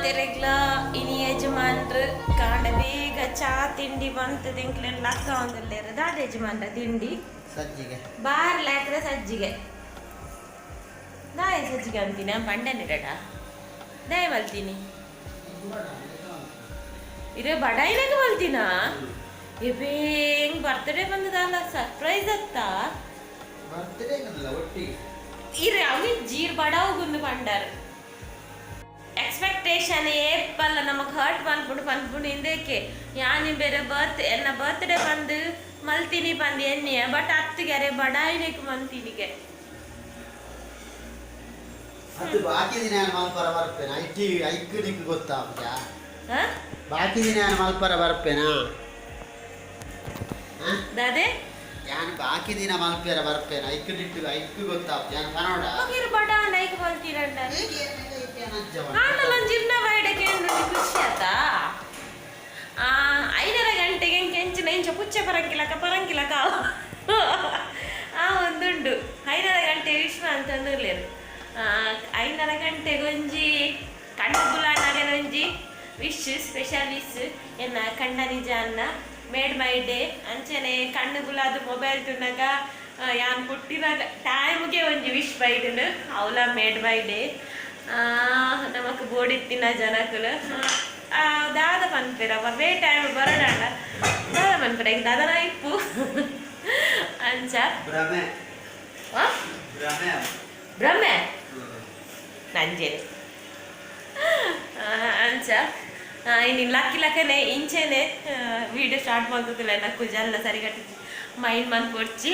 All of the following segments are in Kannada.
ತೆರೆಗ್ಲ ಇನಿ ಯಜಮಾನ್ರು ಕಾಂಡ ಬೇಗ ಚಾ ತಿಂಡಿ ಬಂತದ ಎಂಕ್ಲೆನ್ ಲಕ್ಕ ಒಂದಲ್ಲೇರು ದಾದ ಯಜಮಾನ್ರ ತಿಂಡಿ ಸಜ್ಜಿಗೆ ಬಾರ್ಲ ಹಾಕಿದ ಸಜ್ಜಿಗೆ ದಾಯ ಸಜ್ಜಿಗೆ ಅಂತೀನಿ ಪಂಡನಿರಡ ದಾಯ ಮಲ್ತೀನಿ ಇರೇ ಬಡಾಯಿನಾಗ ಮಲ್ತೀನಾ ಎಬೇ ಹೆಂಗ್ ಬರ್ತ್ಡೇ ಬಂದದಲ್ಲ ಸರ್ಪ್ರೈಸ್ ಅತ್ತ ಬರ್ತ್ಡೇ ಒಟ್ಟಿಗೆ ಇರೇ ಅವನಿಗೆ ಜೀರ್ ಬಡಾವುಗುಂದು ಪಂಡಾರ ಎಕ್ಸ್ಪೆಕ್ಟೇಷನ್ ಏಪಲ್ಲ ನಮಗೆ ಹರ್ಟ್ ಬಂದ್ಬಿಡು ಹಿಂದಕ್ಕೆ ಯಾನಿ ಬೇರೆ ಎನ್ನ ಬರ್ತ್ಡೇ ಬಂದು ಮಲ್ತೀನಿ ಬಂದು ಎಣ್ಣೆ ಬಟ್ ಅತ್ತಿಗೆ ಬಡಾಯಿನಕ್ಕೆ ಮಂತಿನಿಗೆ ಅದು ಬಾಕಿ ದಿನ ಮಲ್ಪರ ಬರ್ಪೇನಾ ಐಕ್ ನಿಂಗೆ ಗೊತ್ತಾ ಬಾಕಿ ದಿನ ಮಲ್ಪರ ಬರ್ಪೇನಾ ದಾದೆ ಯಾನ್ ಬಾಕಿ ದಿನ ಮಲ್ಪರ ಬರ್ಪೇನಾ ಐಕ್ ಗೊತ್ತಾ ಯಾನ್ ಕನ್ನಡ ಬಡ ನೈಕ್ ಮಲ್ತೀರಂಡ ಜಿರ್ನ ಬೈಡಕ್ಕೆ ಖುಷಿ ಆತ 5:30 ಗಂಟೆಗೆ ಕೆಂಚಿನ ಇಂಚ ಪುಚ್ಚ ಪರಂಕಿಲಕ ಒಂದುಂಡು 5:30 ಗಂಟೆ ವಿಶ್ವ ಅಂತ ಅಂದಿರ್ಲೇರು 5:30 ಗಂಟೆಗೆ ಒಂಜಿ ಕಣ್ಣು ಬುಲಾನಾಗೆ ಒಂಜಿ ವಿಶ್ ಸ್ಪೆಷಲ್ ವಿಶ್ ಎನ್ನ ಕಂಡ ನಿಜ ಅನ್ನ ಮೇಡ್ ಮೈ ಡೇ ಅಂಚನೆ ಕಣ್ಣು ಬುಲಾದ ಮೊಬೈಲ್ ತುನ್ನಾಗ ಯಾನ್ ಪುಟ್ಟಿನಾಗ ಟೈಮ್ಗೆ ಒಂಜಿ wish ಬೈದನು Avala made my day ನಮಕ್ ಬೋಡಿತ್ತಿನ ಜನಕುಲು ದಾದ ಪನ್ಪೇರ ಬೇ ಟೈಮ್ ಬರೋಣ ದಾದ ಪನ್ಪೇರ ಈಗ ದಾದನ ಇಪ್ಪು ಅಂಚ ಭ್ರಮೆ ನಂಜೆ ಅಂಚ ಇನ್ನು ಲಕ್ಕನೆ ಇಂಚೆನೆ ವಿಡಿಯೋ ಸ್ಟಾರ್ಟ್ ಮಾಡ್ತಿಲ್ಲ ನಕ್ಕು ಜಲ್ಲ ಸರಿಗಟ್ಟಿ ಮೈಂಡ್ ಮಂತ್ ಕೊಡ್ಚಿ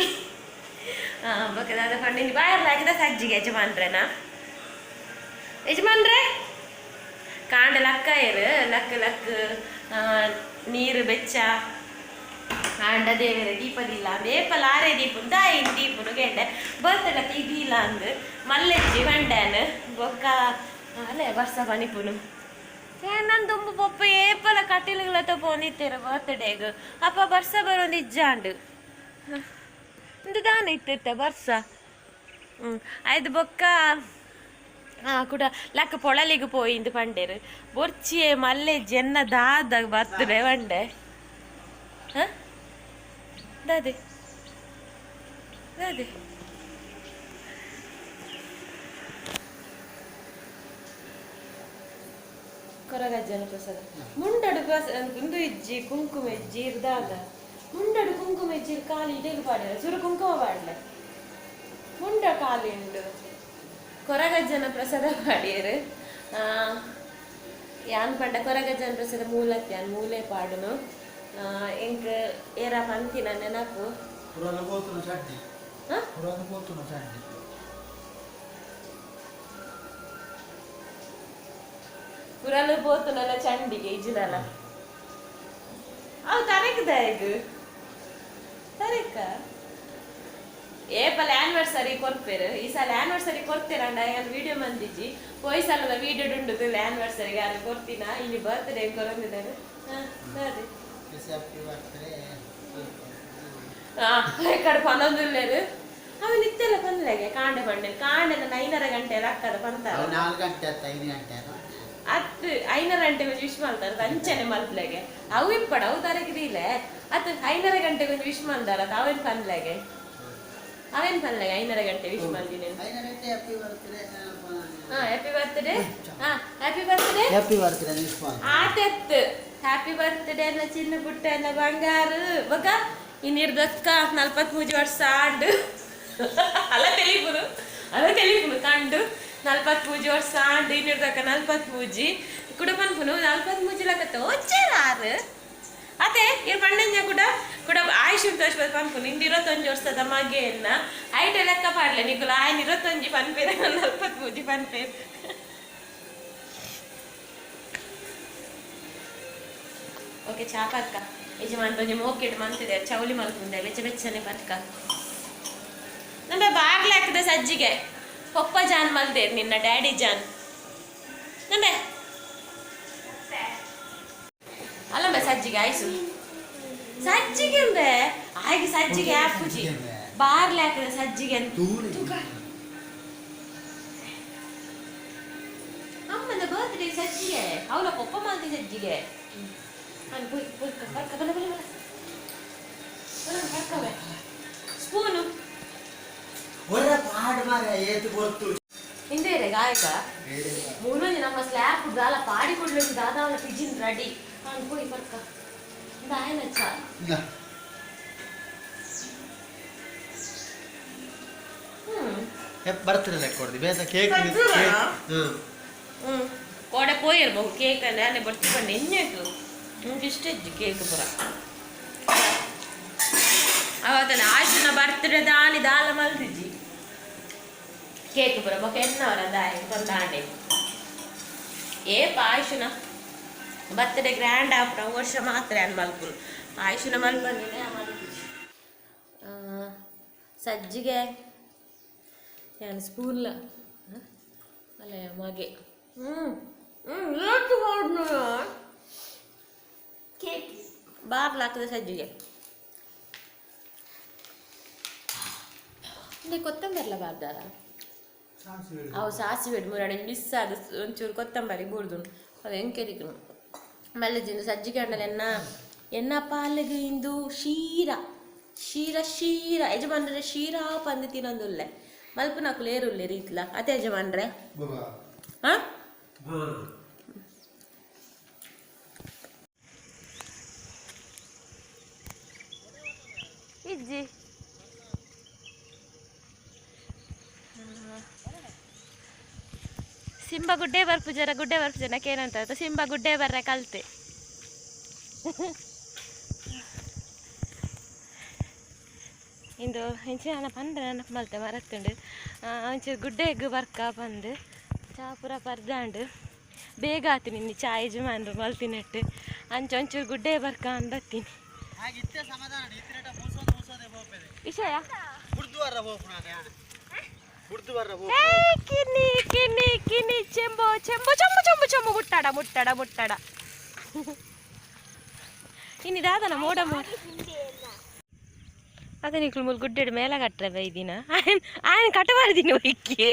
ದಾದ ಪಂಡಿನಿ ಬಾಯರ್ಲ ಹಾಕಿದ ಸಜ್ಜಿಗೆ ಯಜಮಾನ್ರೇನಾ ಯಜಮಾನ್ರೆ ಕಾಂಡ ಲಕ್ಕ ಲಕ್ ನೀರು ಬೆಚ್ಚ ಕಾಂಡ ದೇವರ ದೀಪದಿಲ್ಲ ಬೇಪಲ್ ಆರೇ ದೀಪನು ದಾಯಿನ ದೀಪನು ಗೆಂಡೆ ಬರ್ತಲ್ಲ ತೆಗಿಲ್ಲ ಅಂದು ಮಲ್ಲೆಜ್ಜಿ ಬಂಡೇನು ಬೊಕ್ಕ ಅಲ್ಲೇ ಬರ್ಸ ಬನಿಪುನು ನಾನು ತುಂಬ ಪಪ್ಪ ಏಪಲ ಕಟ್ಟಿಲುಗಳ ತಗೊಂಡಿತ್ತೇರ ಬರ್ತ್ಡೇಗ ಅಪ್ಪ ಬರ್ಸ ಬರೋದು ಇಜ್ಜಾಂಡು ಒಂದು ದಾನ ಇತ್ತಿತ್ತ ಬರ್ಸ ಆಯ್ತು ಬೊಕ್ಕ ಕೂಡ ಲಕ್ಕ ಪೊಳಲಿಗೆ ಪೋಯಿಂದು ಪಂಡೇರು ಬೊರ್ಚಿಯೇ ಮಲ್ಲೆ ಜನ್ನ ದಾದ ಬರ್ತಡೆ ಬಂಡೆ ದಾದೆ ದಾದೆ ಕೊರಗಜ್ಜನ ಪ್ರಸಾದ ಮುಂಡಡು ಇಂದು ಇಜ್ಜಿ ಕುಂಕುಮ ಇಜ್ಜಿ ಇರ್ದಾದ ಮುಂಡಡು ಕುಂಕುಮ ಇಜ್ಜಿ ಕಾಲಿ ಇಡೇಗೆ ಪಾಡ್ಯಾರ ಚೂರು ಕುಂಕುಮ ಪಾಡ್ಲೆ ಮುಂಡ ಕಾಲಿ ಉಂಡು ಕೊರಗಜ್ಜನ ಪ್ರಸಾದ ಪಾಡ್ಯರು ಯಾನ್ ಪಂಡ ಕೊರಗಜ್ಜನ ಪ್ರಸಾದ ಮೂಲಕ್ಕೆ ಯಾನ್ ಮೂಲೆ ಪಾಡುನು ಎಂಕ್ ಏರ ಪಂತಿನ ನೆನಪು ಪುರಲು ಪೋತುನಲ್ಲ ಚಂಡಿಗೆ ಇಜ್ಜಿನಲ್ಲ ಅವು ತರಕದ ಇದು ತರಕ ಏಪಲ್ ಆನಿವರ್ಸರಿ ಕೊರ್ಪೇರು ಈ ಸಲ ಆನಿವರ್ಸರಿ ಕೊಡ್ತೀರಂಡ ಯಾರು ವಿಡಿಯೋ ಮಂದಿಜಿ ಹೋಯ್ ಸಲದ ವಿಡಿಯೋ ಡುಂಡುದು ಆನಿವರ್ಸರಿಗೆ ಯಾರು ಕೊಡ್ತೀನ ಇಲ್ಲಿ ಬರ್ತ್ಡೇ ಕೊರಂದಿದ್ದಾರೆ ಕಡೆ ಪನೊಂದುಲ್ಲೇರು ಅವ ನಿತ್ಯಲ್ಲ ಪಂದ್ಲೆಗೆ ಕಾಂಡೆ ಬಂಡೆ ಕಾಂಡೆನ 5:30 ಗಂಟೆ ಅಕ್ಕದ ಪಂತಾರ 4 ಗಂಟೆ 5 ಗಂಟೆ ಅತ್ತು 5:30 ಗಂಟೆಗೆ ಒಂದು ವಿಶ್ ಮಾಡ್ತಾರೆ ಅಂಚನೆ ಮಲ್ಪ್ಲೆಗೆ ಅವು ಇಪ್ಪಡ ಅವು ತರಗಿದಿಲ್ಲ ಅತ್ತು 5:30 ಗಂಟೆಗೆ ಒಂದು ವಿಶ್ ಮಾಡ್ತಾರ ಅವೇನು ಪನ್ಲೆಗೆ 5:30 ಗಂಟೆ ವಿಶ್ ಮಾಡ್ತೀನಿ ಹ್ಯಾಪಿ ಬರ್ತ್ಡೇ ಆತೆತ್ತು ಹ್ಯಾಪಿ ಬರ್ತ್ಡೇ ಅನ್ನ ಚಿನ್ನ ಪುಟ್ಟ ಅನ್ನ ಬಂಗಾರು ಬೊಕ್ಕ ಇನ್ನಿರ್ದಕ್ಕ 43 ವರ್ಷ ಆಂಡು ಅಲ್ಲ ತೆಲಿಪುನು ಕಂಡು 43 ವರ್ಷ ಆಂಡು ಇನ್ನಿರ್ದಕ್ಕ 43 ಕುಡಪನ್ಪುನು 43 ಲಕ್ಕ ತೋಚಾರು ಅದೇ ಇರ್ ಪಂಡಂಜ ಕೂಡ ಆಯುಷ್ ತೋರಿಸ್ಬೋದು ಪನ್ಪುನು ಇಂದು 21 ವರ್ಷದ ಮಗೆಯನ್ನ ಐಟ ಲೆಕ್ಕ ಪಾಡ್ಲೆ ನಿಗುಲ ಆಯ್ನ 21 ಪನ್ಪೇರ 43 ಪನ್ಪೇರ್ ಓಕೆ ಚಾಪಕ್ಕ ಯಜಮಾನ್ ಬಂದು ಮೋಕೆಟ್ ಮಂತಿದೆ ಚೌಲಿ ಮಲ್ಪುಂಡೆ ಬೆಚ್ಚನೆ ಪಕ್ಕ ನಮ್ಮ ಬಾಗ್ಲ ಹಾಕಿದ ಸಜ್ಜಿಗೆ ಪಪ್ಪ ಜಾನ್ ಮಲ್ದೇರ್ ನಿನ್ನ ಡ್ಯಾಡಿ ಜಾನ್ ನಂಬೆ ಅಲ್ಲಂಬೆ ಸಜ್ಜಿಗೆ ಆಯ್ಸು ಸಜ್ಜಿಗೆ ಅಂಬೆ ಆಗಿ ಸಜ್ಜಿಗೆ ಹಾಕುಜಿ ಬಾಗ್ಲ ಹಾಕಿದ ಸಜ್ಜಿಗೆ ಅಮ್ಮನ ಬರ್ತ್ಡೇ ಸಜ್ಜಿ ಸಜ್ಜಿಗೆ ಅವಳ ಪಪ್ಪ ಮಾಡ್ತಿ ಸಜ್ಜಿಗೆ ಸ್ಪೂನು ಹಿಂದೆ ಗಾಯಕ ಮೂರೊಂದು ನಮ್ಮ ಸ್ಲ್ಯಾಬ್ ಗಾಲ ಪಾಡಿ ಕೊಡ್ಲಿಕ್ಕೆ ದಾದಾವಳ ಪಿಜಿನ್ ರೆಡಿ ಅನ್ಕೋಯಿ ಪಕ್ಕ ದಾಯನಚ್ಚ ಬರ್ತದೆ ಕೊಡ್ದಿ ಬೇಸ ಕೇಕ್ ಕೋಡೆ ಪೋಯಿರ್ಬಹುದು ಕೇಕ್ ನಾನೇ ಬರ್ತಿಕೊಂಡು ಎಣ್ಣೆಟ್ಟು ನಿಮ್ಗೆ ಇಷ್ಟ ಇದ್ದು ಕೇಕ್ ಪುರ ಅವತ್ತನ ಆಯ್ತು ಬರ್ತಿದ್ರೆ ದಾನಿ ದಾಲ ಮಲ್ದಿಜ್ಜಿ ಕೇಕ್ ಪುರ ಬೊಕ್ಕ ಎನ್ನವರ ದಾಯಿ ತಂದಾಂಡೆ ಏ ಆಯುಷನ ಬರ್ತಡೇ ಗ್ರ್ಯಾಂಡ್ ಆಪುರ ವರ್ಷ ಮಾತ್ರ ಅನ್ ಮಲ್ಪುರು ಆಯುಷನ ಮಲ್ಪಂದಿದೆ ಮಲ್ಪಿಜಿ ಸಜ್ಜಿಗೆ ಏನು ಸ್ಪೂನ್ ಅಲ್ಲೇ ಮಗೆ ಕೇಕ್ ಬಾರ್ಲ್ ಹಾಕಿದೆ ಸಜ್ಜಿಗೆ ಕೊತ್ತಂಬರಿಲ್ಲ ಬಾರ್ದಾರ ಅವು ಸಾಸಿವೆ ಮೂರಡೆ ಮಿಸ್ ಆದ ಒಂಚೂರು ಕೊತ್ತಂಬರಿ ಬೂರ್ದು ಅದು ಹೆಂಗೆ ಮಲ್ಲಿಜಿಂದು ಸಜ್ಜಿಗೆ ಅಂಡಲೆ ಎನ್ನ ಪಾಲಿಗೆ ಇಂದು ಶೀರ ಯಜಮಾನ್ರೆ ಶೀರಾ ಪಂದು ತಿನ್ನೊಂದುಲ್ಲೆ ಮಲ್ಪ ನಾಕು ಲೇರುಲ್ಲೆ ರೀತ್ಲ ಅದೇ ಯಜಮಾನ್ರೆ ಹಾಂ ಇಜ್ಜಿ ಸಿಂಬ ಗುಡ್ಡೆ ಬರ್ಪುಜನಕ್ಕೆ ಏನಂತ ಸಿಂಬ ಗುಡ್ಡೆ ಬರ್ರೆ ಕಲ್ತೆ ಇಂದು ಹೆಂಚೆ ನಾನು ಪಂಡ್ರೆ ನೆನಪು ಮಲ್ತೆ ಮರತ್ತುಂಡು ಒಂಚೂರು ಗುಡ್ಡೆ ಎಗ್ಗು ಬರ್ಕ ಬಂದು ಚಾಪುರ ಪರ್ದಾಂಡು ಬೇಗ ಆತೀನಿ ಇನ್ನು ಚಾ ಯಜಮಾನ್ರು ಮಲ್ತಿನೆಟ್ಟು ಒಂಚೂರು ಗುಡ್ಡೆ ಬರ್ಕ ಅಂದತ್ತೀನಿ ವಿಷಯ ಕಿನ್ನಿ ಚೆಂಬು ಮುಟ್ಟಾಡ ಇನ್ನಿದಾದನ ಮೋಡ ಅದೇ ನಿಕ್ಳು ಮುಲ್ ಗುಡ್ಡೆಡ್ ಮೇಲೆ ಕಟ್ರೆ ಬೈದಿನ ಆಯನ ಕಟಬಾರ್ದಿನಿ ಒಯ್ಕೆ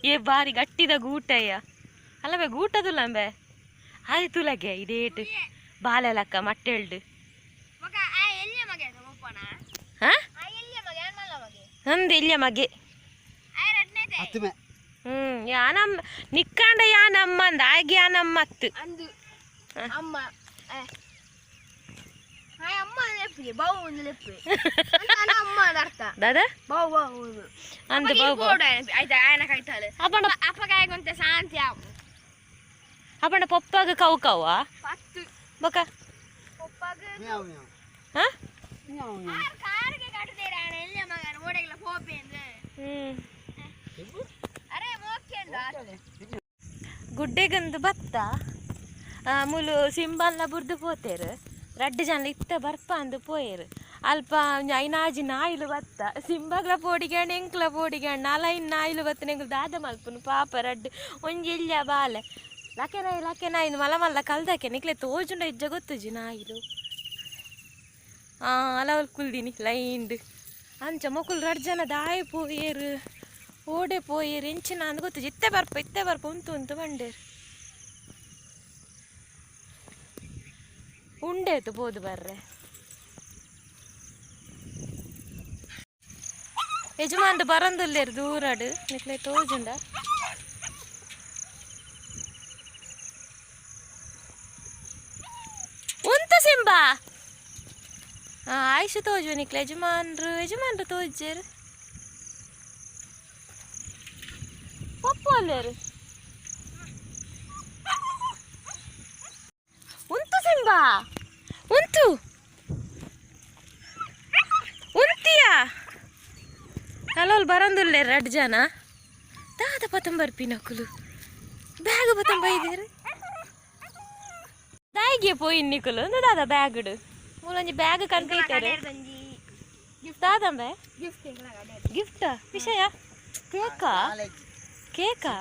ಏ ಬಾರಿ ಗಟ್ಟಿದ ಗೂಟಯ್ಯ ಅಲ್ಲವೇ ಗೂಟದುಲ್ಲಂಬೆ ಆಯ್ತುಲಗೆ ಇದೇಟು ಬಾಲೆಲಕ್ಕ ಮಟ್ಟೆಳ್ಡು ನಂದು ಇಲ್ಯ ಮಗೆ ಯಾನಮ್ಮ ನಿಕ್ಕಂಡ ಯಾನಮ್ಮ ಅಂದ ಆಗಿ ಯಾನಮ್ಮ ಅತ್ತು ಅಮ್ಮ ದಾದಾ ಅಂದು ಅಪ್ಪಣ್ಣ ಪಪ್ಪಾಗ ಕವು ಕವ್ವ ಬಕ ಗುಡ್ಡೆಗಂದು ಭತ್ತ ಮುಲು ಸಿಂಬಲ್ನ ಬುರ್ದು ಪೋತೇರು ರಡ್ಡು ಜನ ಇತ್ತ ಬರ್ಪ ಅಂದು ಪೋಯರು ಅಲ್ಪ ಐನಾಜಿ ನಾಯಿಲು ಬತ್ತ ಸಿಂಬಗ್ಲ ಪೋಡಿಗಣ್ಣ ಎಂಕ್ಲ ಪೋಡಿಗಣ್ಣ ಅಲೈನ್ ನಾಯಿಲು ಬತ್ತ ನೆಂಗ್ಲು ದಾದ ಮಲ್ಪುನು ಪಾಪ ರಡ್ಡು ಒಂಜಿಲ್ಯ ಬಾಲೆ ಲಕೆ ನಾಯಿನು ಮಲ್ಲ ಕಲ್ದಕ್ಕೆ ನಿಕ್ಲೆ ತೋಜುಂಡ ಇಜ್ಜ ಗೊತ್ತುಜಿ ನಾಯಿಲು ಅಲವಲ್ ಕುಲ್ದಿನಿ ಲೈಂಡ್ ಅಂಚ ಮಕ್ಕಳು ರಡ್ ಜನ ದಾಯಿ ಪೋಯರು ಓಡೆ ಪೋಯರು ಎಂಚಿನ ಅಂದ್ ಗೊತ್ತುಜಿ ಇತ್ತೆ ಬರ್ಪ ಉಂತು ಬಂಡೇರು ಉಂಡೇತು ಬೋದು ಬರ್ರೆ ಯಜಮಾನ್ರು ಬರಂದುಲ್ಲೇರು ದೂರಡು ನಿಕ್ಲೆ ತೋಜುಂಡ ಉಂತ ಸಿಂಬಾ ಆಯ್ಷು ತೋಜು ನಿಕ್ಲೆ ಯಜಮಾನ್ರು ತೋಜೇರು ಪಪ್ಪು ಅಲ್ಲೇರು ಉಂತು ಸಿಂಬಾ ಉಂತಿಯಾ ಕಲೋಲ್ ಬರಂದುಲ್ಲೆ ರಡ್ ಜನ ದಾದ ಪತಂ ಬರ್ಪಿ ನಕುಲು ಬ್ಯಾಗ್ ಪತಂ ಬೈದೇರು ದಾಯಿಗೆ ಪೋಯಿ ನಿಕುಲು ದಾದ ಬ್ಯಾಗ್ಡು ಮೂಲೊಂಜಿ ಬ್ಯಾಗ್ ಕನ್ಪೈತಾರೆ ದಾದಂಬೆ ಗಿಫ್ಟಾ ವಿಷಯ ಕೇಕಾ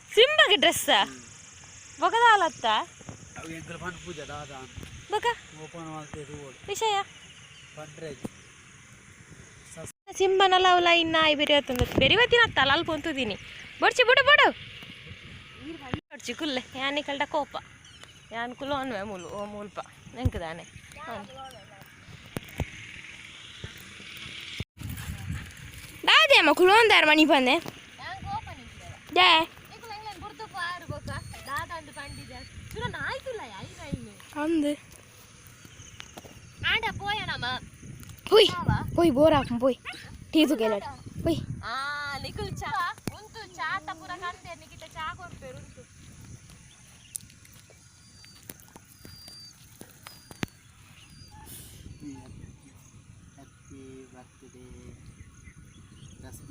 ಸಿಂಬಗೆ ಡ್ರೆಸ್ಸಾ ಬೊಗದಾಲತ್ತ ಬಕ ವಿಷಯ ಸಿಂಬನಲ್ಲ ಅವಲ ಇನ್ನ ಬೆರಿವತ್ತಿನ ಬೆರಿವತ್ತಿನ ತಲಾಲ್ ಪೊಂತುದೀನಿ ಬಡ್ಸಿ ಬಿಡು ಬರ್ಚಿ ಕುಲ್ಲೆ ಯಾನಿ ಕಲ್ಡ ಕೋಪ ಯಾನ್ ಕುಲು ಅನ್ವೆ ಮುಲ್ಪ ನೆಂಕದಾನೆ ದಾದೇಮ್ಮ ಕುಲು ಒಂದಾರ ಮಣಿ ಬಂದೆ ದೇ ಅಂದು పోయి బోరాకం పోయి తీసుకెళ్ళాడు పోయి నికుల్ చా ఉంటు చాట పుర కంటే నికిట చా కొర్పేరు ఉంటు హ్యాపీ బర్త్డే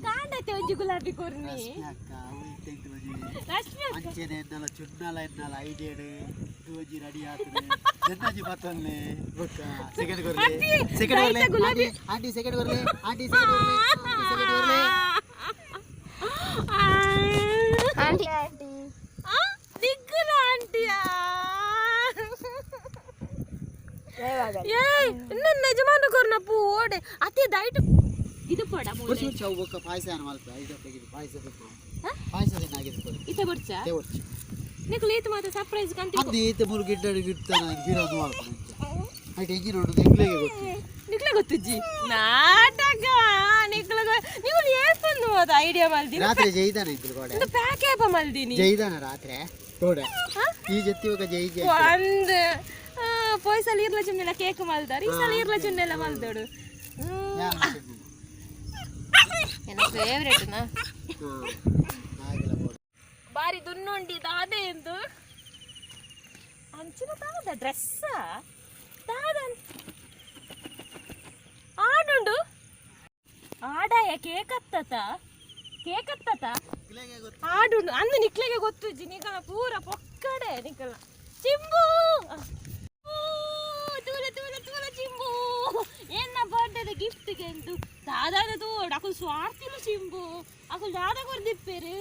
ಕಾಂಡತೆ ಒಂಜಿ ಗುಲಾಬಿ ಕೊರ್ನಿ ಅಕ್ಕ ಉಲ್ಟೆಂಟ್ ಬಜಿ ರಶ್ಮಿ ಅಕ್ಕ ಅಂಚೆನೆ ಎನ್ನಲ ಚುನ್ನಲ ಎನ್ನಲ ಐಡಿಯಡ್ ತೂಜಿ ರೆಡಿ ಆತನೆ ಜನ್ನಜಿ ಬತ್ತನ್ನೆ ಬೊಕ್ಕ ಸೆಕೆಂಡ್ ಕೊರ್ಲೆ ಆಂಟಿ ಸೆಕೆಂಡ್ ಕೊರ್ಲೆ ಆಂಟಿ ಸೆಕೆಂಡ್ ಕೊರ್ಲೆ ಆಂಟಿ ಆಂಟಿ ದಿಗ್ಗನ ಆಂಟಿಯಾ ಏಯ್ ನನ್ನ ಯಜಮಾನ ಕೊರ್ನ ಪೂ ಓಡೆ ಅತಿ ದೈಟ್ ಇದು ಪಡ ಬರ್ಚು ಚಾವು ಬೊಕ್ಕ ಪಾಯಸ ಅನ ಮಲ್ಪ ಐದು ತೆಗಿದು ಪಾಯಸ ಬೇಕು ಪಾಯಸ ಏನಾಗಿದೆ ಕೊಡಿ ಇತೆ ಬರ್ಚ ತೇ ಬರ್ಚು ನಿಕಲ್ ಈತ ಮಾತ ಸರ್ಪ್ರೈಸ್ ಕಂತಿ ಅದು ಈತ ಮೂರು ಗಿಡ್ಡ ಗಿಡ್ತಾನ ಗಿರೋದು ಮಾಡ್ತಾನೆ ಐಟ್ ಎಂಜಿ ನೋಡು ನಿಕ್ಲೆಗೆ ಗೊತ್ತು ನಿಕ್ಲೆ ಗೊತ್ತಜ್ಜಿ ನಾಟಕ ನಿಕ್ಲೆ ನೀವು ಏಪಂದು ಮಾತ ಐಡಿಯಾ ಮಲ್ದಿನಿ ರಾತ್ರಿ ಜೈದಾನ ಇದ್ರು ಗೋಡೆ ಇದು ಪ್ಯಾಕ್ ಏಪ ಮಲ್ದಿನಿ ಜೈದಾನ ರಾತ್ರಿ ಗೋಡೆ ಈ ಜೊತೆ ಹೋಗ ಜೈ ಜೈ ಒಂದು ಪೋಯ್ಸಲ್ ಇರ್ಲ ಚುನ್ನೆಲ್ಲ ಕೇಕ್ ಮಲ್ದಾರ ಈ ಸಲ ಇರ್ಲ ಚುನ್ನೆಲ್ಲ ಮಲ್ದೋಡು ನನ್ನ ಫೇವರೇಟ್ ನಾ ಬಾರಿ ದುನ್ನೊಂಡಿ ದಾದೆ ಎಂದು ಅಂಚಿನ ತಾದ ಡ್ರೆಸ್ ತಾದ ಆಡುಂಡು ಆಡಾಯ ಕೇಕತ್ತತ ಆಡುಂಡು ಅಂದು ನಿಕ್ಲೆಗೆ ಗೊತ್ತು ನಿಕಲ ಪೂರ ಪೊಕ್ಕಡೆ ನಿಕಲ ಚಿಂಬು ತೂಲ ಚಿಂಬು ಏನ ಬರ್ಡೇದ ಗಿಫ್ಟ್ಗೆ ಎಂದು ದಾದಾದ ತೋಡ್ ಅಕುಲ್ ಸ್ವಾರ್ಥಿಲು ಚಿಂಬು ಅಕುಲ್ ದಾದ ಕೊರ್ದಿಪ್ಪೇರು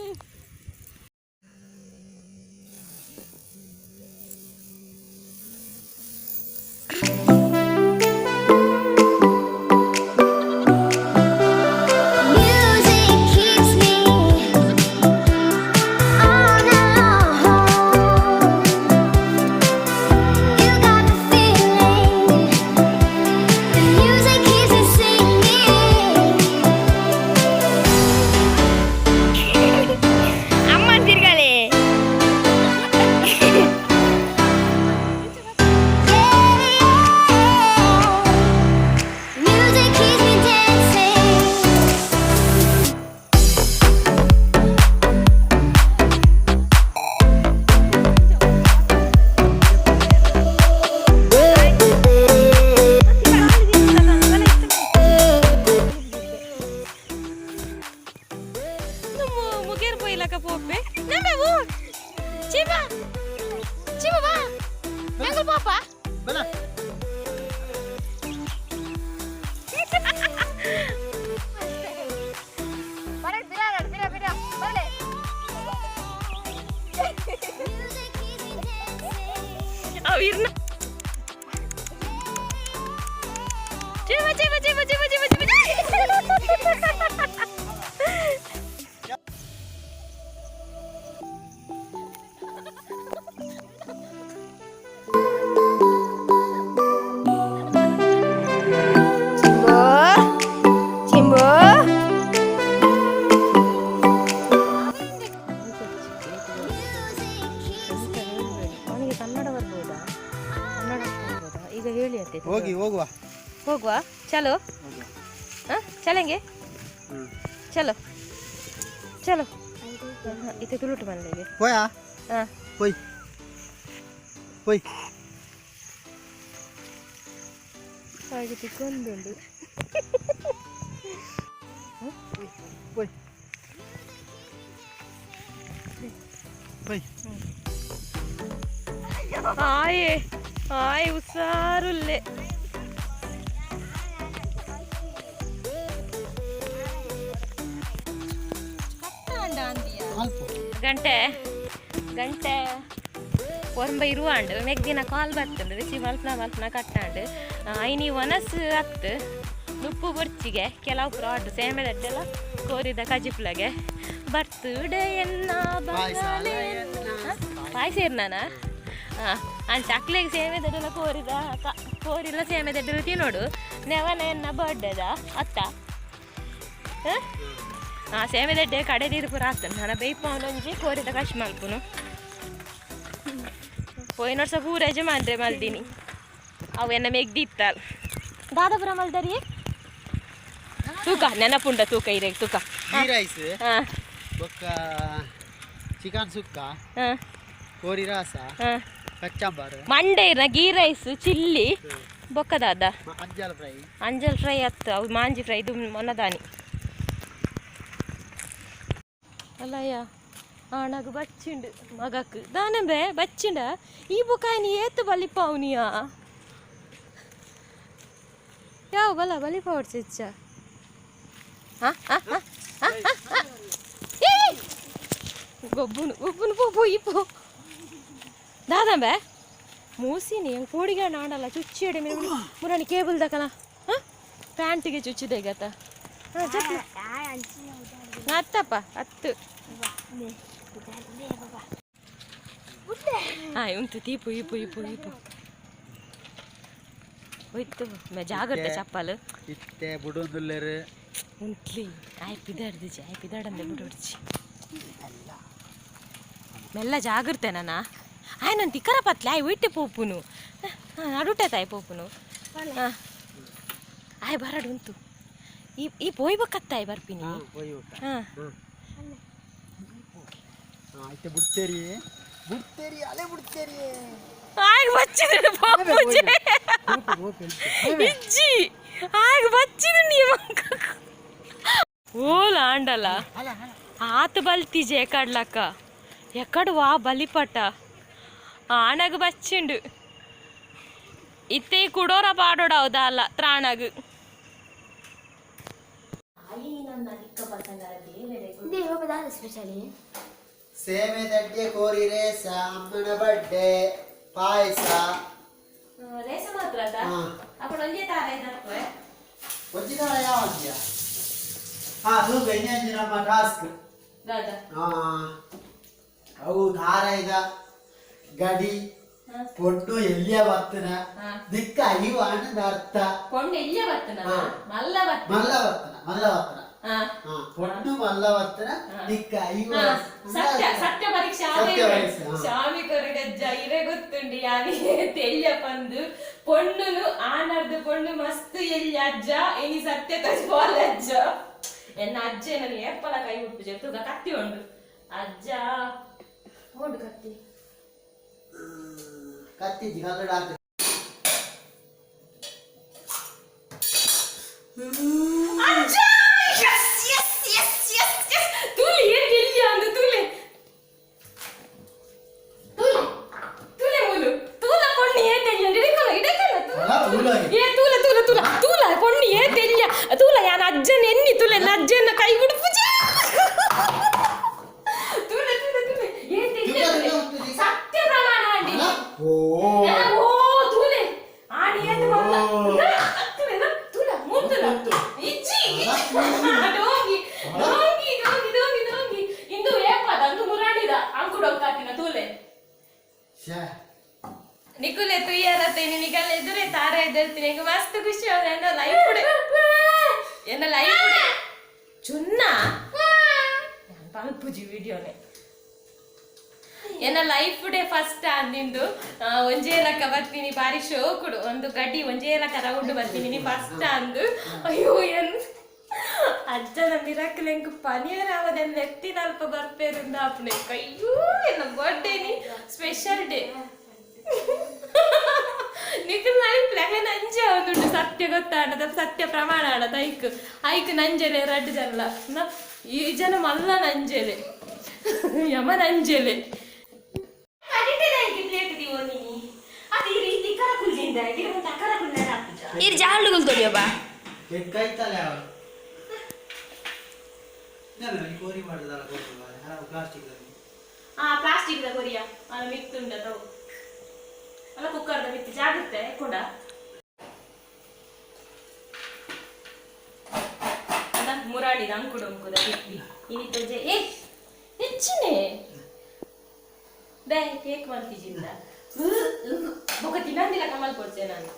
ಹೋಗಿ ಹೋಗುವ ಚಲೋ ಚಲೆಂಗೆ ಚಲೋ ಚಲೋ ಇತ್ತೆ ತುಳುಟು ಮನೆಗೆ ಹೋಯಾ ಹೋಯ್ ಹೋಯ್ ಹಾಗೆ ತಿಕ್ಕೊಂದುಂಡು ಹೋಯ್ ಹೋಯ್ ಹಾಯ್ ಉಸಾರುಲ್ಲೆ ಗಂಟೆ ಒರಂಬ ಇರುವಾಂಡು ಮೆಗ್ದಿನ ಕಾಲ್ ಬರ್ತಂಡು ರಿಸೀವ್ ಮಲ್ಪನ ಕಟ್ಟಾಂಡು ಐನಿ ಒನಸು ಹತ್ತು ನುಪ್ಪು ಬೊರ್ಚಿಗೆ ಕೆಲವು ಪ್ರಾಡ್ ಸೇಮೆದಡ್ಡೆಲ್ಲ ಕೋರಿದ ಕಜಿಪ್ಲಗೆ ಬರ್ತುಡೆ ಎನ್ನ ಪಾಯಸ ಇರ್ನಾನ ಅಂತ ಅಕ್ಲೆಗೆ ಸೇಮೆ ದಡ್ಡಲ ಕೋರಿಲ್ಲ ಸೇಮೆ ದಡ್ಡಲು ತಿನ್ನೋಡು ನೆವನ ಎನ್ನ ಬರ್ಡೇದ ಅತ್ತ ಸೇಮೆ ದಡ್ಡೆ ಕಡೆ ನೀರು ಪೂರ ಆಗ್ತಾನೆ ನಾನು ಬೇಯ್ಪವನೊಂಜಿ ಕೋರಿದ ಕಷ್ಟ ಮಲ್ಪುನು ಪೋಯಿನ ವರ್ಷ ಪೂರೈಜೆ ಮಾಡ್ರೆ ಮಲ್ದಿನಿ ಅವು ಎನ್ನ ಮೆಗ್ದಿತ್ತಲ್ಲ ದಾದಾಪುರ ಮಲ್ದರಿ ತೂಕ ನೆನಪುಂಡ ತೂಕ ಇರೇಗ ತೂಕ ಗೀ ರೈಸ್ ಹಾಂ ಬೊಕ್ಕ ಚಿಕನ್ ಸುಕ್ಕ ಹಾಂ ಕೋರಿ ರಾಸ ಹಾಂ ಕಚ್ಚಂಬಾರು ಮಂಡೆ ಇರ ಗೀ ರೈಸ್ ಚಿಲ್ಲಿ ಬೊಕ್ಕದಾದ ಅಂಜಲ್ ಫ್ರೈ ಅಂಜಲ್ ಫ್ರೈ ಅತ್ತು ಅವು ಮಾಂಜಿ ಫ್ರೈ ಇದು ಮೊನ್ನದಾನಿ ಅಲ್ಲಯ್ಯ ಆಣಗ ಬಚ್ಚಿಂಡು ಮಗಕ್ಕೆ ದಾನಂಬೆ ಬಚ್ಚಿಂಡ ಈ ಬುಕಾಯಿನಿ ಏತು ಬಲಿಪಾವ್ನಿಯಾ ಯಾವ ಬಲ ಬಲಿಪಾವಡ್ಸಿಚ್ಚ ಗೊಬ್ಬುನು ಗೊಬ್ಬುನು ಪೋ ಇಪ್ಪು ದಾದಂಬೆ ಮೂಸಿನಿ ಹೆಂಗೆ ಪೋಡಿಗೆ ನಾಡಲ್ಲ ಚುಚ್ಚಿ ಎಡೆ ಮೇಲೆ ಮುರಾಣಿ ಕೇಬಲ್ ದಕಲ ಹಾಂ ಪ್ಯಾಂಟಿಗೆ ಚುಚ್ಚಿದೆ ಗತ ಹಾಂ ಚಪ್ಪು ಹತ್ತಪ್ಪ ಹತ್ತು ಹಾಂ ಉಂಟು ತೀಪು ಇಪ್ಪು ಇಪ್ಪು ಇಪ್ಪು ಹೋಯ್ತು ಜಾಗ್ರತೆ ಚಪ್ಪಲ್ ಇತ್ತೆ ಬುಡೋದುಲ್ಲೇರು ಉಂಟ್ಲಿ ಆಯ್ ಪಿದಾಡ್ದಿಜಿ ಆಯ್ ಪಿದಾಡಂದೆ ಬಿಡೋಡ್ಚಿ ಮೆಲ್ಲ ಜಾಗ್ರತೆ ನಾನ ಆಯ್ ನಾನು ತಿಕ್ಕರ ಪತ್ಲೆ ಆಯ್ ಒಯ್ಟೆ ಪೋಪುನು ಅಡುಟೆ ತಾಯಿ ಪೋಪುನು ಹಾಂ ಆಯ್ ಬರಡು ಉಂಟು ಈ ಪೋಯ್ಬೇಕತ್ತಾಯ್ ಬರ್ಪಿನಿ ಹಾಂ ಆಯ್ತು ಬಿಡ್ತೇರಿ ಬಿಡ್ತೇರಿ ಅಲೆ ಬಿಡ್ತೇರಿ ಆಯ್ ಬಚ್ಚಿದ್ರು ಪೋಪುಜೆ ಇಜ್ಜಿ ಆಯ್ ಬಚ್ಚಿದ್ರು ನೀವು ಓಲ ಆಂಡಲ ಆತ ಬಲ್ತಿಜೆ ಎಕಡ್ಲಕ್ಕ ಎಕಡು ವಾ ಬಲಿಪಟ ಆನಗ ಬಚ್ಚಿಂಡು ಇತ್ತೆ ಕುಡೋರ ಪಾಡೋಡ ಹೌದಾ ಅಲ್ಲ ತ್ರಾಣಗ್ ಸ್ಪೆಷಲಿ ಸೇಮೆ ದಡ್ಡೆ ಕೋರಿ ರೇಸ ಅಮ್ಮನ ಬಡ್ಡೆ ಪಾಯಸ ರೇಸ ಮಾತ್ರ ಅప్పుడు ಒಂದೇ ತಾರೆ వచ్చిన యావద్య తూక ಇನ್ನೇಂಜಿನಮ್ಮ ಟಾಸ್ಕ್ ಅವು ಧಾರೈದ ಗಡಿ ಪೊಟ್ಟು ಎಲ್ಲಿಯ ಬರ್ತನ ದಿಕ್ಕ ಇವು ಅನ್ನದ ಅರ್ಥ ಕೊಂಡು ಎಲ್ಲಿಯ ಬರ್ತನ ಮಲ್ಲ ಮಲ್ಲ ಬರ್ತನ ಪೊಟ್ಟು ಮಲ್ಲ ಬರ್ತನ ದಿಕ್ಕ ಇವು ಸತ್ಯ ಸತ್ಯ ಪರೀಕ್ಷೆ ಸ್ವಾಮಿ ಕೊರಗಜ್ಜ ಇರೇ ಗೊತ್ತುಂಡಿ ಯಾನಿ ತೆಲ್ಯ ಪಂದು ಪೊಣ್ಣುನು ಆನರ್ದು ಪೊಣ್ಣು ಮಸ್ತ್ ಎಲ್ಲಿ ಅಜ್ಜ ಇನಿ ಸತ್ಯ ತೋರಿಸ್ಬೋಲ್ ಅಜ್ಜ ಎನ್ನ ಅಜ್ಜ ನನಗೆ ಎಪ್ಪಲ ಕೈ ಉಪ್ಪು ತೂಗ ಕತ್ತಿ ಉಂಡು ಅಜ್ಜ ಓಡು ಕತ್ತಿ ಕತ್ತಿದ್ದಿ ಕಲ್ಲಡ ಅಜ್ಜನ ಎನ್ನಿ ತುಲೆ ಅಜ್ಜನ ಕೈ ಗುಡುಪು ಸತ್ಯ ಪ್ರಮಾಣ ಆಂಡಿ ಓ ತುಲೆ ಆಡಿ ಎಂದು ತುಲ ಮುಂದುಲ ಇಜ್ಜಿ ಡೋಂಗಿ ಡೋಂಗಿ ಡೋಂಗಿ ಡೋಂಗಿ ಡೋಂಗಿ ಇಂದು ಏಪದ ಅಂದು ಮುರಾಡಿದ ಅಂಕುಡು ಹೋಗ್ತಾತಿನ ತುಲೆ ನಿಕುಲೆ ತುಯ್ಯಾರತ್ತೆ ನಿನಗೆಲ್ಲ ಎದುರೇ ತಾರೆ ಎದುರ್ತೀನಿ ಈಗ ಮಸ್ತ್ ಖುಷಿ ಆಗ ಎನ್ನ ಲೈಫ್ ಚುನ್ನ ಪಲ್ಪುಜಿ ವಿಡಿಯೋನೆ ಎನ್ನ ಲೈಫ್ ಡೇ ಫಸ್ಟ್ ಅಂದಿಂದು ಒಂಜೇಲಕ್ಕ ಬರ್ತೀನಿ ಬಾರಿ ಶೋ ಕೊಡು ಒಂದು ಗಡ್ಡಿ ಒಂಜೇಲಕ್ಕ ರೌಂಡ್ ಬರ್ತೀನಿ ನೀ ಫಸ್ಟ್ ಅಂದು ಅಯ್ಯೋ ಅಜ್ಜನ ಮಿರಾಕಲ್ ಎಂಕ್ ಪನಿಯರ್ ಆವದೆಲ್ಲ ಎತ್ತಿನ ಅಲ್ಪ ಬರ್ಪೇರಿಂದ ಅಪ್ಪನೆ ಅಯ್ಯೋ ಎನ್ನ ಬರ್ಡೇ ನೀ special day Nikhil life eleven ಅಂಜೆ ಅವನುಂಟು ಸತ್ಯ ಗೊತ್ತಾಡದ ಸತ್ಯ ಪ್ರಮಾಣ ಆಡದ ಐಕ್ ನಂಜೆಲೆ ರಡ್ಡು ಜನ ಈ ಜನ ಮಲ್ಲ ನಂಜೆಲೆ ಯಮ ನಂಜೆಲೆ ಇದು ಜಾಳುಗಳು ತೊಳಿಯಪ್ಪ ಕೈತಲೆ ಕೋರಿ ಮಾಡಿದಲ್ಲ ಪ್ಲಾಸ್ಟಿಕ್ ಪ್ಲಾಸ್ಟಿಕ್ ಕೊರಿಯ ಅಲ್ಲ ಮಿತ್ತುಂಡ ಅಲ್ಲ ಕುಕ್ಕರ್ದ ಮಿತ್ತಿ ಜಾಗುತ್ತೆ ಕೂಡ ಮುರಾಡಿದ ಅಂಕುಡು ಅಂಕುದ ಬಿತ್ತಿ ಇನ್ನಿತ್ತು ಹೆಚ್ಚಿನೇ ದೇ ಕೇಕ್ ಮಾಡ್ತಿದ್ದಿಲ್ಲ ಬೊಕ ತಿನ್ನಂದಿಲ್ಲ ಕಮಲ್ ಕೊಡ್ತೆ ನಾನು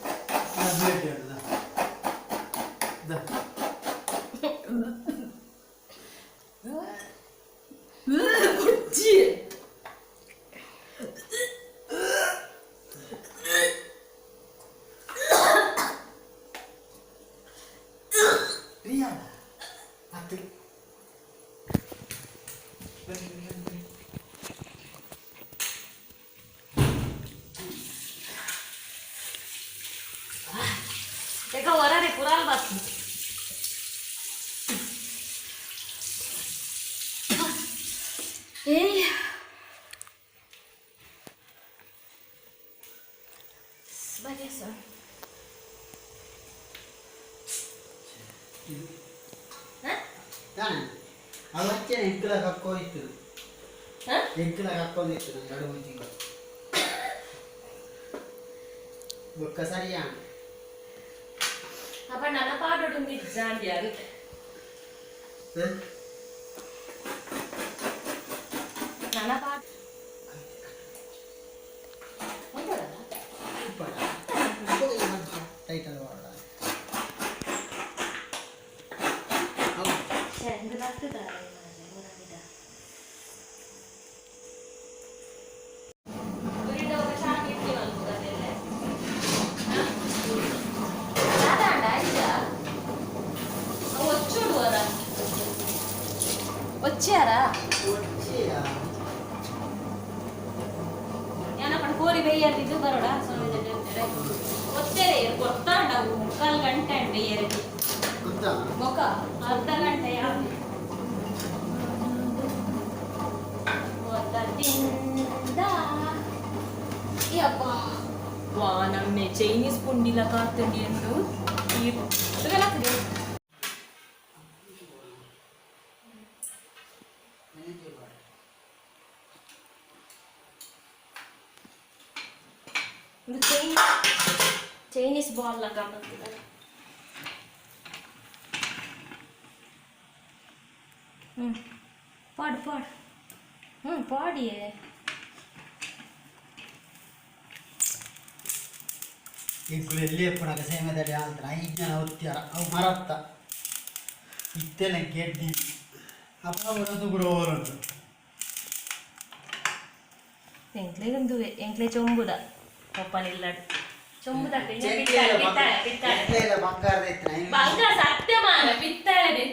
तेका वरारे कुराल बाकी ए sebagai so ತಾನೆ ಅವಚ್ಚೆ ಎಂಕಲ ಕಕ್ಕೋಯ್ತು ಎಂಕಲ ಕಕ್ಕೋದಿತ್ತು ನಡು ಮುಂಚಿಗೆ ಬೊಕ್ಕ ಸರಿಯಾ apa nana pada dong di janjian nana pada title ವಾಡ saya ngelas tuh dah వచ్చారా ಏನಪ್ಪ ಕೋರಿ ಬೇಯರ್ತಿದ್ದು ಬರೋಡ వచ్చారే కొత్త ఉండవు 3 గంట అండి ఎరటి ఒక అర్ధ గంట వా ನಮ್ಮೆ ಚೈನೀಸ್ ಪುಂಡಿಲ ಕಾತಂಡಿ ಎಂದು ಇಷ್ಟಗಲಾಗ್ತದೆ ಇದು ಚೈನೀಸ್ ಬಾಲ್ ಲಗ ಬಂದಿದೆ ಪಾಡು ಪಾಡು ಪಾಡಿಯೇ ಈಗಲೂ ಎಲ್ಲಿ ಎಪ್ಪಣಕ ಸೇಮೆದಡಿ ಅಂತ 5 ಜನ ಒತ್ತ್ಯಾರ ಅವು ಮರತ್ತ ಇತ್ತೆಲ್ಲ ಗೆಡ್ಡಿ ಅಪ್ಪ ಬರೋದು ಬರೋರು ಎಂಕ್ಲೆಗೊಂದು ಎಂಕ್ಲೆ ಚೊಂಬುದ ಒಪ್ಪನಿಲ್ಲಡು ಚೊಂಬುದ ಬಂಗಾರ ಸತ್ಯ ಮಾರ ಪಿತ್ತಾಳೆ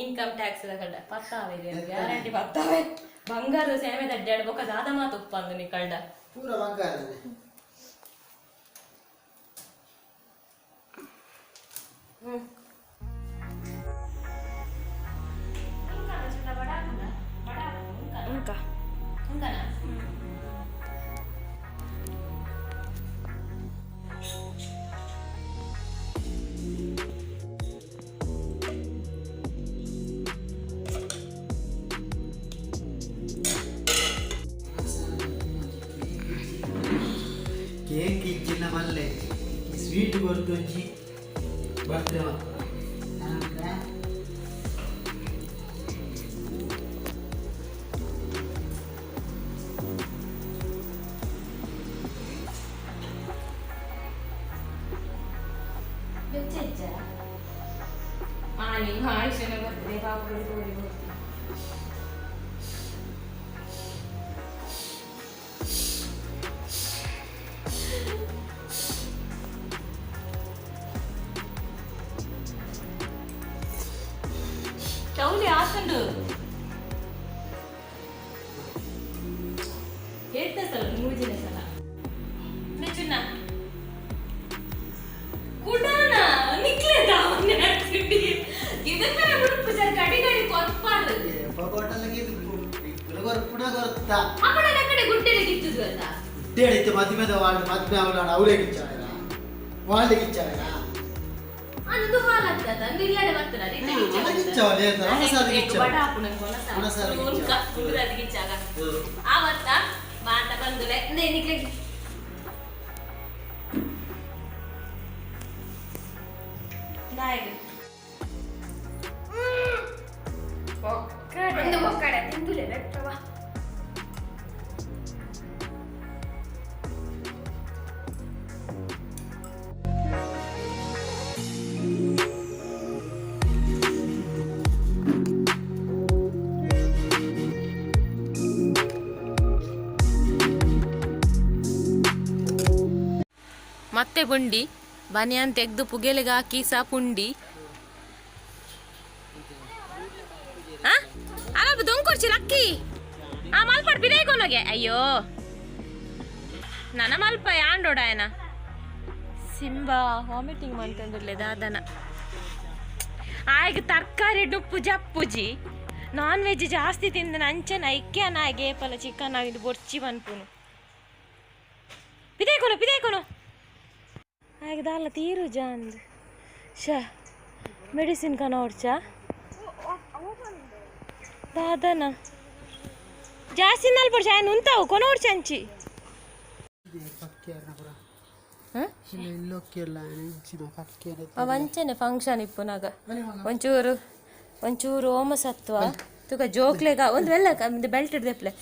ಇನ್ಕಮ್ ಟ್ಯಾಕ್ಸ್ ಕಳ್ಳ ಪತ್ತಾವೇರೆ ಗ್ಯಾರಂಟಿ ಪತ್ತಾವೆ ಬಂಗಾರ ಸೇವೆ ದಡ್ಡಾಡ ಬೊಕ್ಕ ದಾದ ಮಾತು ಉಪ್ಪಂದು ನೀ ಕಳ್ಳ ಪೂರ ಬಂಗಾರ ಕೇಕ್ ಇಚ್ಚಿನ ಮಲ್ಲೆ ಸ್ವೀಟ್ ಗೊತ್ತೊಂಜಿ ಬರ್ತೇವ ಮಾನಿ ಭಾಷಣ ಬರ್ತದೆ ಬಾಬು ತೋರಿ ಚೌಲಿ ಹಾಕೊಂಡು ಹೇಳ್ತಾ ಸಲ 3 ಜನ ಸಲ ನೆಚ್ಚುನ್ನ ಕುಡಾನ ನಿಕ್ಲೇದ ನೆಟ್ಟಿಡಿ ಇದನ್ನ ಬಿಡು ಸರ್ ಕಡಿ ಕಡಿ ಕೊರ್ಪಾರು ಪಗೋಟಲಗೆ ಗುರುಗರ ಪುಡ ಗೊತ್ತ ಅಪ್ಪನ ಕಡೆ ಗುಡ್ಡೆಲೆ ಗಿಚ್ಚುದು ಅಂತ ಗುಡ್ಡೆಳಿತೆ ಮದ್ಮೆದ ವಾಲ್ಡ್ ಮದ್ಮೆ ಅವಳ ಅವಳೆ ಗಿಚ್ಚಾರ ವಾಲ್ಡ್ ಗಿಚ್ಚಾರ ಅಂದು ಹಾಲಾಗ್ತದ ಅಂದು ಇಲ್ಲಡೆ ಬರ್ತದ ಗಿಚ್ಚಾವಲೆ ರಮಸಾದ ಗಿಚ್ಚಾವ ಬಡ ಅಪ್ಪನ ಕೊನಸ ಉನ್ಕ ಗುಡ್ಡದ ಗಿಚ್ಚಾಗ ಆವತ್ತ ಮಾತ ಬಂದುಲೆ ನೇ ನಿಕ್ಲೆ ನಾಯಕ ಒಂದು ಮಕ್ಕಳ ತಿಂದುಲೆ ಬೆಟ್ಟವ ಮತ್ತೆ ಪುಂಡಿ ಬನಿಯನ್ ತೆಗೆದು ಪುಗೆಲಿಗೆ ಹಾಕಿ ಸಹ ಪುಂಡಿ ಅಲ್ಲ ದೊಂಕೊಡ್ಸಿ ಲಕ್ಕಿ ಆ ಮಲ್ಪಡ್ ಬಿಡೇಕೊನಗೆ ಅಯ್ಯೋ ನನ್ನ ಮಲ್ಪ ಯಾಂಡೋಡಾಯನ ಸಿಂಬಾ ವಾಮಿಟಿಂಗ್ ಮಾಡ್ತಂದಿರ್ಲೆ ದಾದನ ಆಯ್ಗೆ ತರಕಾರಿ ಡುಪ್ಪು ಜಪ್ಪುಜಿ ನಾನ್ ವೆಜ್ ಜಾಸ್ತಿ ತಿಂದ ಅಂಚನ ಐಕ್ಯ ನಾಯಿಗೆ ಏಪಲ ಚಿಕನ್ ಆಗಿದ್ದು ಬೊರ್ಚಿ ಬನ್ಪುನು ಪಿದೇಕೊನು ಹಾಗೆ ದಾಲ ತೀರು ಜಾಂದ್ ಶಾ ಮೆಡಿಸಿನ್ ಕನೋಡ್ಚಾ ದಾದನ ಜಾಸ್ತಿ ನಲ್ಪಡ್ಚ ఆయన ఉంటావు కొనోడ్చ అంచి ಅವಂಚನೆ ಫಂಕ್ಷನ್ ಇಪ್ಪುನಾಗ ಒಂಚೂರು ಓಮಸತ್ವ ತುಕ ಜೋಕ್ಲೆಗ ಒಂದು ವೆಲ್ಲ ಬೆಲ್ಟ್ ಹಿಡ್ದೆಪ್ಲೆ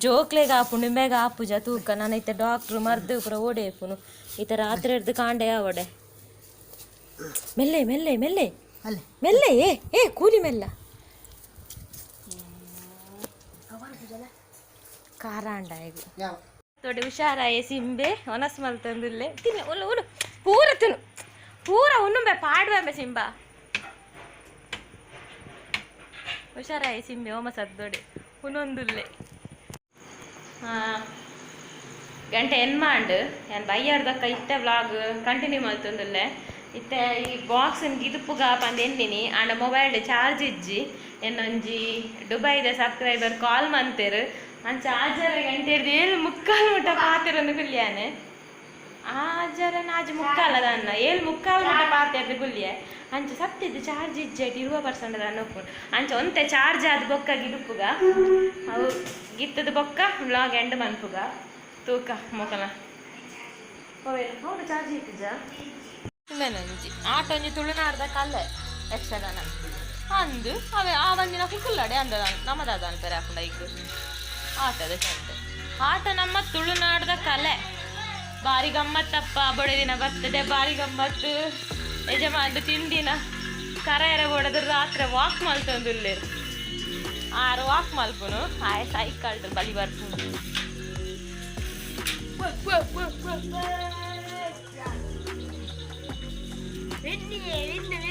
ಜೋಕ್ಲೆಗ ಆಪುಂಡು ನಿಂಬೆಗ ಆಪುಜ ತೂಕ ನಾನು ಐತೆ ಡಾಕ್ಟ್ರು ಮರ್ದು ಪುರ ಓಡೆ ಇಪ್ಪುನು ಈತ ರಾತ್ರಿ ಹಿಡ್ದು ಕಾಂಡೆ ಅವಡೆ ಮೆಲ್ಲೆ ಮೆಲ್ಲೆ ಮೆಲ್ಲೆ ಮೆಲ್ಲೆ ಏ ಕೂಲಿ ಮೆಲ್ಲ ಕಾರಾಂಡ ಈಗ ತೋಡಿ ಹುಷಾರಾಯೇ ಸಿಂಬೆ ಒನಸ್ ಮಲ್ತಂದುಲ್ಲೆ ತಿನ್ನ ಉಲು ಉಲು ಪೂರ ತಿನ್ನು ಪೂರ ಉಣ್ಣುಂಬೆ ಪಾಡುವೆಂಬೆ ಸಿಂಬ ಹುಷಾರಾಯೇ ಸಿಂಬೆ ಓಮಸದ್ದೋಡೆ ಉನ್ನೊಂದುಲ್ಲೆ ಗಂಟೆ ಎನ್ಮಾಂಡ್ ನಾನು ಬೈಯಾರ್ದಕ್ಕ ಇತ್ತೆ ವ್ಲಾಗ್ ಕಂಟಿನ್ಯೂ ಮಾಡ್ತಂದುಲ್ಲೆ ಇತ್ತೆ ಈ ಬಾಕ್ಸ್ ಗಿದುಪುಗ ಪಂದು ಎಣ್ಣಿನಿ ಆಂಡ ಮೊಬೈಲ್ ಚಾರ್ಜ್ ಇಜ್ಜಿ ಎನ್ನೊಂಜಿ ದುಬೈದ ಸಬ್ಸ್ಕ್ರೈಬರ್ ಕಾಲ್ ಮಂತೇರು ಆ ಚಾರ್ಜರ್ ಗಂಟೆ ಹಿಡ್ದು 7:45 ಮುಟ್ಟ ಪಾತಿರೊಂದು ಗುಲ್ಯಾನೆ ಆಜರನ ಆಜ್ ಮುಕ್ಕಾಲದನ್ನ 7:45 ಮುಟ್ಟ ಪಾತಿರ್ದು ಗುಲ್ಯ ಅಂಚ ಸತ್ತಿದ್ದು ಚಾರ್ಜ್ ಇಜ್ಜೆಟ್ 20% ಅನ್ನ ಒಪ್ಪುಂಡು ಅಂಚ ಒಂತೆ ಚಾರ್ಜ್ ಆದ ಬೊಕ್ಕ ಗಿಡುಪುಗ ಅವು ಗಿತ್ತದ ಬೊಕ್ಕ ವ್ಲಾಗ್ ಎಂಡ್ ಮನ್ಪುಗ ತೂಕ ಮೊಕಲ ಹೌದು ಚಾರ್ಜ್ ಇಟ್ಟಿದ್ದ ಇನ್ನೊಂಜಿ ಆಟೊಂಜಿ ತುಳುನಾಡ್ದ ಕಲೆ ಯಕ್ಷಗಾನ ಅಂದು ಅವೇ ಆ ಒಂದಿನ ಕುಕ್ಕುಲ್ಲಡೆ ಅಂದ ನಮ್ಮದಾದ ಅನ್ಪೇರೆ ಹಾಕೊಂಡ ಈಗ ಆಟದ ಚಂದ ಆಟ ನಮ್ಮ ತುಳುನಾಡ್ದ ಕಲೆ ಬಾರಿ ಗಮ್ಮತ್ತಪ್ಪ ಬೊಡೆ ದಿನ ಬರ್ತದೆ ಬಾರಿ ಗಮ್ಮತ್ತು ಯಜಮಾನ್ದು ತಿಂಡಿನ ಕರೆಯರ ಹೊಡೆದು ರಾತ್ರಿ ವಾಕ್ ಮಲ್ತಂದುಲ್ಲೇರು 6 ವಾಕ್ ಮಲ್ಪುನು ಆಯ ಸೈಕಲ್ ಬಲಿ ಬರ್ಪುನು வெண்ணியே வெண்ணு